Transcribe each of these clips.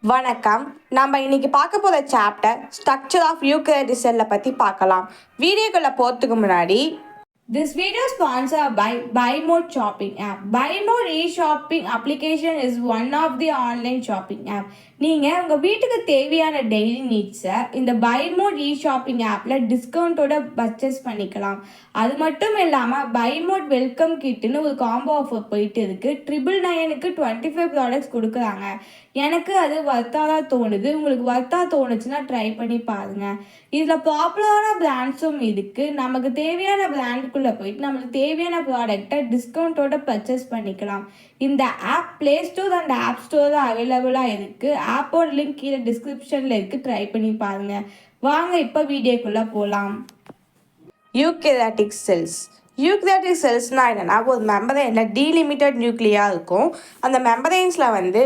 வணக்கம். நம்ம இன்னைக்கு பார்க்க போகிற சாப்டர் ஸ்ட்ரக்சர் ஆஃப் யூகரியோட்டிக் செல்லை பற்றி பார்க்கலாம். வீடியோக்குள்ளே போகிறதுக்கு முன்னாடி this video is sponsored by BuyMote shopping app. BuyMote e-shopping application is one of the online shopping app. நீங்கள் உங்கள் வீட்டுக்கு தேவையான டெய்லி நீட்ஸை இந்த BuyMote e-shopping ஆப்பில் டிஸ்கவுண்ட்டோட பர்ச்சேஸ் பண்ணிக்கலாம். அது மட்டும் இல்லாமல் BuyMote வெல்கம் கிட்டுன்னு ஒரு காம்போ ஆஃபர் போயிட்டு இருக்குது. 999க்கு 25 ப்ராடக்ட்ஸ் கொடுக்குறாங்க. எனக்கு அது வர்த்தாக தோணுது. உங்களுக்கு வர்த்தாக தோணுச்சுன்னா ட்ரை பண்ணி பாருங்கள். இதில் பாப்புலரான பிராண்ட்ஸும் இருக்குது. நமக்கு தேவையான பிராண்டுக்குள்ளே போயிட்டு நம்மளுக்கு தேவையான ப்ராடக்டை டிஸ்கவுண்ட்டோட பர்ச்சேஸ் பண்ணிக்கலாம். இந்த app play store and app ஸ்டோரில் அவைலபிளாக இருக்குது. ஆப்போட லிங்க் கீழே டிஸ்கிரிப்ஷனில் இருக்குது. ட்ரை பண்ணி பாருங்கள். வாங்க இப்போ வீடியோக்குள்ளே போகலாம். Eukaryotic cells. யூகரியோட்டிக் செல்ஸ்னால் என்னென்னா, ஒரு மெம்பரைனில் டீலிமிட்டட் நியூக்ளியாக இருக்கும். அந்த மெம்பரைன்ஸில் வந்து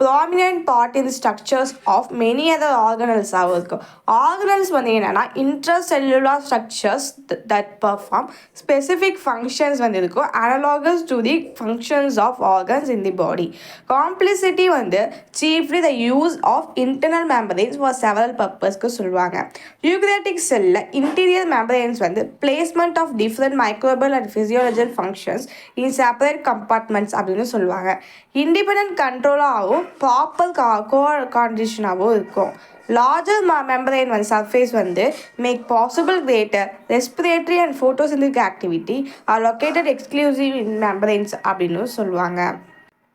prominent part in structures of many other ஆர்கனல்ஸாகவும் இருக்கும். ஆர்கனல்ஸ் வந்து என்னென்னா intracellular structures that perform specific functions வந்து இருக்கும், analogous to the functions of organs in the body. Complexity வந்து chiefly the use of internal membranes for several பர்பஸ்க்கு சொல்லுவாங்க. Eukaryotic செல்லில் இன்டீரியர் மெம்பரைன்ஸ் வந்து placement of different microbial and physiological functions in separate compartments அப்படின்னு சொல்லுவாங்க. Independent கண்ட்ரோலாகவும் proper கோஆர்டினேஷனாகவும் இருக்கும். லார்ஜர் மெம்பரைன் வந்து சர்ஃபேஸ் வந்து make possible greater respiratory and photosynthetic activity are located exclusive in membranes அப்படின்னு சொல்லுவாங்க.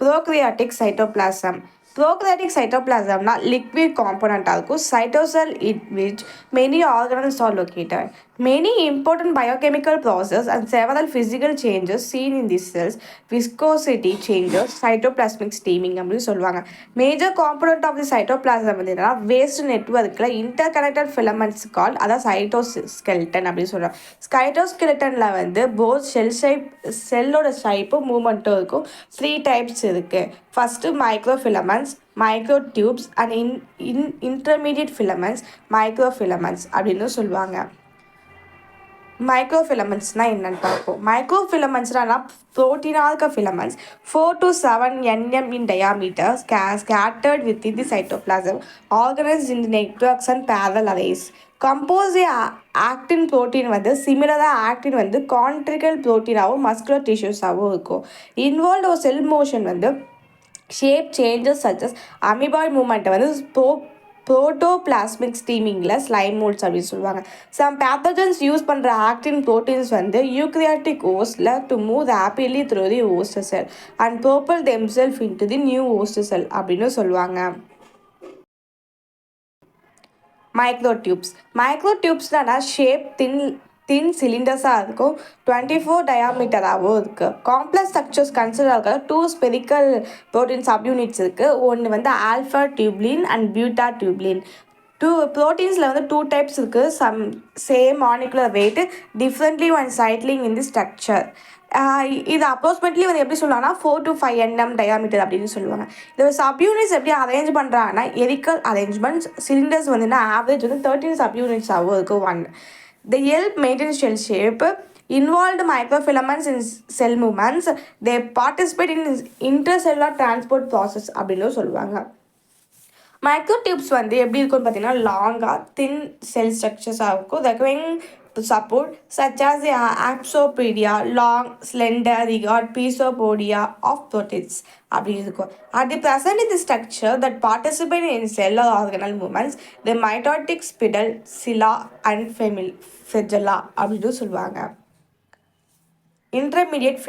Prokaryotic cytoplasm. ப்ரோக்ரியாட்டிக் சைட்டோபிளாசம்னா லிக்விட் காம்போனண்ட்டாக இருக்கும். Cytosol in which many organelles are located. Many important biochemical processes and several physical changes seen in these cells, viscosity changes, cytoplasmic steaming அப்படின்னு சொல்லுவாங்க. Major component of the cytoplasm வந்து என்னன்னா waste நெட்வொர்க்கில் interconnected filaments கால், அதான் சைட்டோஸ்கெல்டன் அப்படின்னு சொல்கிறாங்க. சைட்டோஸ்கெல்டனில் வந்து both செல்லோட ஷேப்பும் மூமெண்ட்டும் இருக்கும். 3 டைப்ஸ் இருக்குது. ஃபஸ்ட்டு மைக்ரோஃபிலமெண்ட்ஸ், மைக்ரோடியூப்ஸ் அண்ட் இன்டர்மீடியட் ஃபிலமெண்ட்ஸ், மைக்ரோஃபிலமெண்ட்ஸ் அப்படின்னு சொல்லுவாங்க. மைக்ரோஃபிலமெண்ட்ஸ்னால் என்னென்னு பார்ப்போம். மைக்ரோஃபிலமெண்ட்ஸ்னால் ப்ரோட்டீனாக இருக்க filaments 4 to 7 nm in diameter scattered within the cytoplasm, organized in the networks and parallel arrays. Compose actin protein வந்து சிமிலராக ஆக்டின் வந்து கான்ட்ரிகல் ப்ரோட்டீனாகவும் மஸ்குலர் டிஷ்யூஸாகவும் இருக்கும். இன்வால்வ் ஒரு செல் மோஷன் வந்து ஷேப் சேஞ்சஸ் சச்சஸ் அமிபாய்ட் மூமெண்ட்டை வந்து ப்ரோட்டோபிளாஸ்மிக் ஸ்டீமிங்கில் ஸ்லைம் மோல்ஸ் அப்படின்னு சொல்லுவாங்க. சம் பேத்தஜன்ஸ் யூஸ் பண்ணுற ஆக்டின் ப்ரோட்டீன்ஸ் வந்து யூகரியோட்டிக் ஹோஸ்டில் to move rapidly through the host cell and propel themselves into the new host cell அப்படின்னு சொல்லுவாங்க. மைக்ரோடியூப்ஸ்னா ஷேப் தின் சிலிண்டர்ஸாக இருக்கும். 24 டயாமீட்டராகவும் இருக்குது. காம்ப்ளெக்ஸ் ஸ்ட்ரக்சர்ஸ் கன்சிடர் இருக்கிற 2 ஸ்பெரிக்கல் ப்ரோட்டீன் சப்யூனிட்ஸ் இருக்குது. ஒன்று வந்து ஆல்ஃபா டியூப்ளின் அண்ட் பியூட்டா டியூப்ளின். ப்ரோட்டீன்ஸில் வந்து 2 டைப்ஸ் இருக்குது. Same molecular weight differently one சைட்லிங் இன் தி ஸ்ட்ரக்சர். இது அப்ராக்சிமேட்லி வந்து எப்படி சொல்லலாம்னா 4 to 5 nm டயாமீட்டர் அப்படின்னு சொல்லுவாங்க. இது சப்யூனிட்ஸ் எப்படி அரேஞ்ச் பண்ணுறாங்கன்னா எரிக்கல் அரேஞ்ச்மெண்ட்ஸ். சிலிண்டர்ஸ் வந்து ஆவரேஜ் வந்து 13 சப்யூனிட்ஸாகவும் இருக்குது. 1 They help maintain shell shape. Involved microfilaments in cell movements. They participate in intercellular transport process அப்படின்னு சொல்லுவாங்க. மைக்ரோடியூப்ஸ் வந்து எப்படி இருக்குன்னு பார்த்தீங்கன்னா லாங்காக தின் செல் ஸ்ட்ரக்சர்ஸாக இருக்கும். Requiring support such as the axopedia, long, slender, regard, piezopodia of protists. அப்படி இருக்கும். At the present in the structure that participate in cellular organal movements, the mitotic spindle, cilia and flagella அப்படின்னு சொல்லுவாங்க. இன்டர்மீடியட்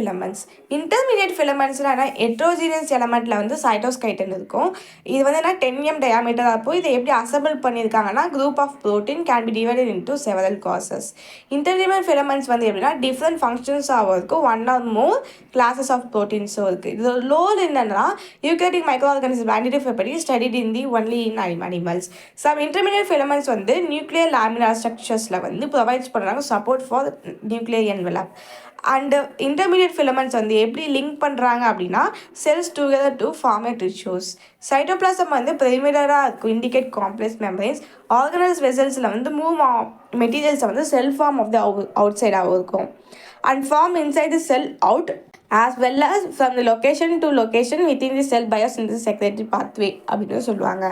ஃபிலமெண்ட்ஸ்னால் ஹெட்ரோஜீனியஸ் எலமெண்ட்டில் வந்து சைட்டோஸ்கெல்டன் இருக்கும். இது வந்து என்ன 10 mm டயாமீட்டராக இருக்கும். இதை எப்படி அசம்பிள் பண்ணியிருக்காங்கன்னா group of protein can be divided into several classes. Intermediate filaments வந்து எப்படின்னா டிஃப்ரெண்ட் ஃபங்க்ஷன்ஸாகவும் இருக்கும். 1 or more கிளாஸஸ் ஆஃப் ப்ரோட்டீன்ஸும் இருக்குது. இது லோல் என்னென்னா யூகரியோட்டிக் மைக்ரோ ஆர்கானிசம் ஐடென்டிஃபை பண்ணி studied in the only in animals. Some intermediate filaments வந்து நியூக்ளியர் லேமினார் ஸ்ட்ரக்சர்ஸில் வந்து ப்ரொவைட்ஸ் பண்ணுறாங்க support for nuclear envelope. And intermediate filaments வந்து எப்படி லிங்க் பண்ணுறாங்க அப்படின்னா cells together to form a tissues. Cytoplasm வந்து பெரிமீட்டராக இருக்கும், இண்டிகேட் காம்ப்ளெக்ஸ் மெம்பரைன்ஸ். ஆர்கனல்ஸ் வெசல்ஸில் வந்து மூவ் மெட்டீரியல்ஸை வந்து செல் ஃபார்ம் ஆஃப் த அவுட் சைடாகவும் இருக்கும். And form inside the cell out as well as from the location to location within the cell biosynthesis secretory pathway அப்படின்னு சொல்லுவாங்க.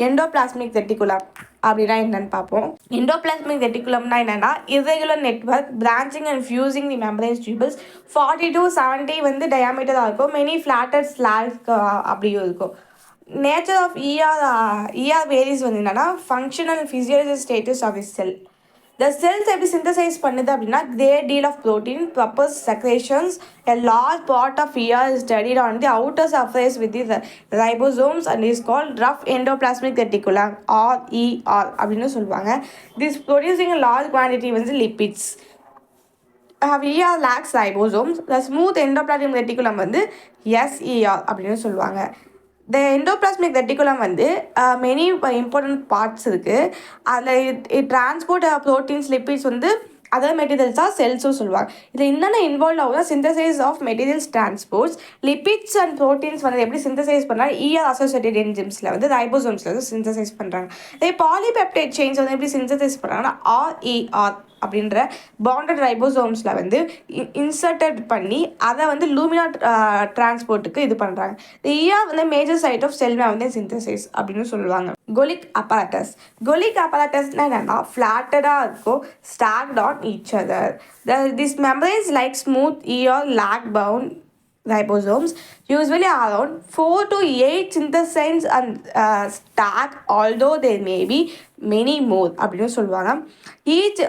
எண்டோபிளாஸ்மிக் ரெட்டிகுலம் அப்படின்னா என்னன்னு பார்ப்போம். எண்டோபிளாஸ்மிக் ரெட்டிகுலம்னா என்னன்னா irregular network branching and fusing the membrane tubules 40 to 70 வந்து டயாமீட்டராக இருக்கும். Many flattered slacks அப்படியும் இருக்கும். நேச்சர் ஆஃப் இஆர் வேரிஸ் வந்து என்னன்னா functional physiology status of the cell. The cells எப்படி synthesize பண்ணுது அப்படின்னா great deal of protein, proper secretions, a large part of ER is studied on the outer surface with the ribosomes and is called rough endoplasmic reticulum RER அப்படின்னு சொல்லுவாங்க. This producing a large quantity வந்து lipids. ER lacks ribosomes. The smooth endoplasmic reticulum வந்து SER அப்படின்னு சொல்லுவாங்க. The endoplasmic reticulum வந்து many important parts இருக்குது. அதில் transport proteins, lipids வந்து அதர் மெட்டீரியல்ஸாக செல்ஸும் சொல்லுவாங்க. இதில் என்னென்ன இன்வால்வ் ஆகுதுன்னா synthesize of materials transports, lipids and proteins வந்து எப்படி சிந்தசைஸ் பண்ணால் அசோசியேட்டட் என்ஜிம்ஸில் வந்து ரைபோசோம்ஸில் வந்து சிந்தசைஸ் பண்ணுறாங்க. இதே பாலிபெப்டைட் செயின்ஸ் வந்து எப்படி சிந்தசைஸ் பண்ணுறாங்கன்னா RER அப்படின்ற பாண்டட் ரைபோசோம்ஸில் வந்து இன்சர்டட் பண்ணி அதை வந்து லூமினா டிரான்ஸ்போர்ட்டுக்கு இது பண்ணுறாங்க. இந்த வந்து மேஜர் சைட் ஆஃப் செல் வந்து சிந்தசைஸ் அப்படின்னு சொல்லுவாங்க. கொலிக் apparatus. கொலிக் apparatusனா என்னன்னா ஃப்ளாட்டடாக இருக்கும், stacked on each other. These membranes like smooth lag bound ribosomes usually around 4 to 8 synthesins and stack, although there may be many more அப்படின்னு சொல்லுவாங்க. Each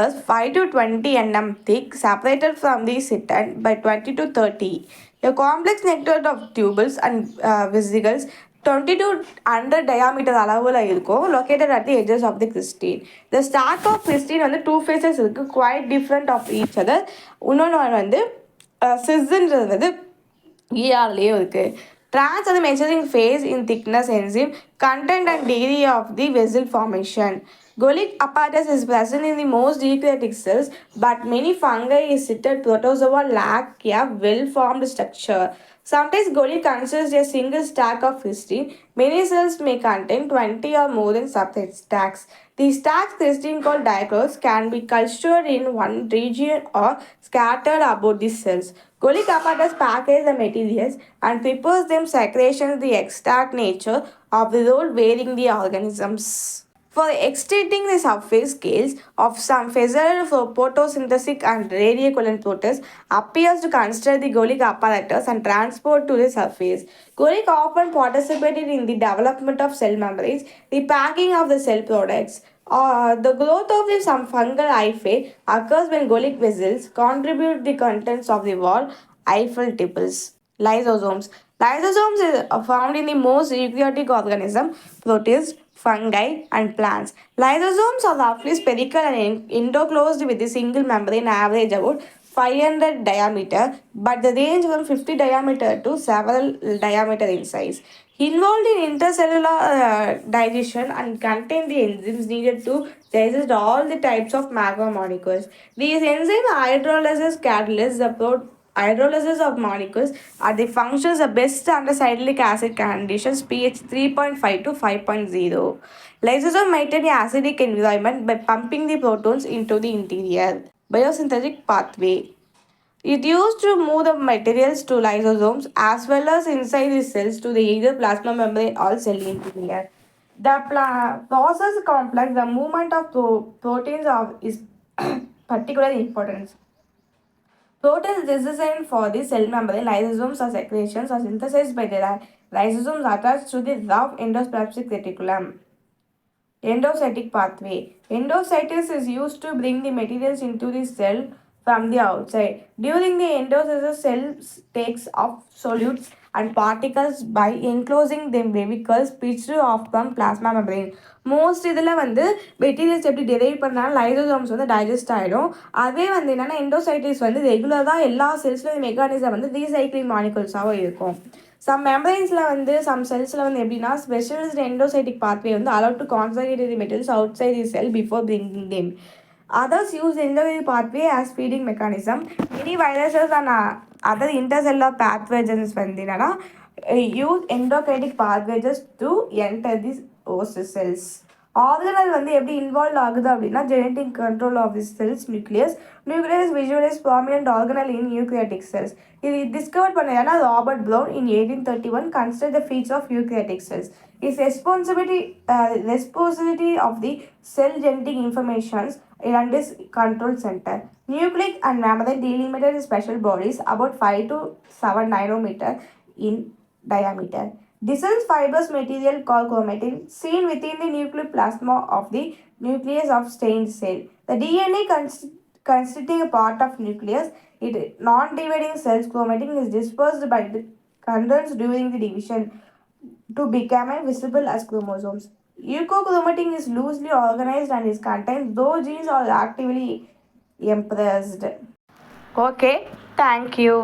is 5 to 20 nm thick, separated from the citin by 20 to 30. A complex network of tubules and vesicles 20 to 100 diameter அளவில் இருக்கும், located at the edges of the crystine. The stack of crystine வந்து 2 phases இருக்குது, quite different of each other. இன்னொன்று வந்து சிஸ்ன்றது வந்து ERலேயே இருக்குது. Trans are the measuring phase in thickness, enzyme content and degree of the vessel formation. Golic apparatus is present in the most eukaryotic cells, but many fungi is cited protozoa lack a well-formed structure. Sometimes Golic consists a single stack of cysteine. Many cells may contain 20 or more than separate stacks. These stacks, cysteine called dichrous, can be clustered in one region or scattered about the cells. Golic apparatus packages the materials and prepares them secretions the exact nature of the role varying the organisms. For extracting the surface scales of some fissile photosynthetic and radiocovalent proteins appears to consider the Golic apparatus and transport to the surface. Golic often participated in the development of cell membranes, the packing of the cell products. The growth of some fungal hyphae occurs when Golic vessels contribute the contents of the wall Eiffel tipples. Lysosomes. Lysosomes are found in the most eukaryotic organism, protists, fungi, and plants. Lysosomes are roughly spherical and endoclosed with a single membrane, average about 500 diameter, but they range from 50 diameter to several diameter in size. Involved in intercellular digestion and contain the enzymes needed to digest all the types of macromolecules. These enzymes hydrolysis catalysts the hydrolysis of molecules are the functions of best under cyclic acid conditions pH 3.5 to 5.0. Lysosome maintain the acidic environment by pumping the protons into the interior. Biosynthetic pathway. It used to move the materials to lysosomes as well as inside the cells to the either plasma membrane or cell interior. The process complex, the movement of proteins is particularly important. Proteins designed for the cell membrane, lysosomes or secretions are synthesized by the lysosomes attached to the rough endoplasmic reticulum. Endocytic pathway. Endocytes is used to bring the materials into the cell from the outside. During the endocytosis, cells takes off solutes and particles by enclosing them vehicles pitched off from plasma membrane. Most இதில் வந்து materials எப்படி derive பண்ணாலும் lysosomes வந்து digest ஆகிடும். அதே வந்து என்னென்னா எண்டோசைட்டிஸ் வந்து ரெகுலராக எல்லா செல்ஸ்லையும் மெக்கானிசம் வந்து ரீசைக்ளிங் மாலிகுல்ஸாகவும் இருக்கும். சம் மெம்பரைன்ஸில் வந்து சம் செல்ஸில் வந்து எப்படின்னா ஸ்பெஷலிஸ்ட் எண்டோசைட்டிக் பாத்வே வந்து allowed to concentrate the materials outside the cell before bringing them. Others use endocrine pathway as feeding mechanism. Many viruses and other intercellular pathogens use endocrine pathways to enter these host cells. Organelle வந்து எப்படி involve ஆகுது அப்படின்னா genetic control of the cells nucleus visualise prominent organelle in eukaryotic cells. இது discover பண்ணதுனா Robert Brown in 1831 consider the feature of eukaryotic cells is responsibility of the cell genetic informations and its control center. Nucleic and mammalian delimited special bodies about 5 to 7 nanometer in diameter. Dense fibrous material called chromatin seen within the nucleoplasma of the nucleus of stained cell. The DNA constituting a part of nucleus, it non-dividing cells chromatin is dispersed by the contents during the division to become visible as chromosomes. Eukaryotic is loosely organized and is contains though genes are actively expressed. Okay, thank you.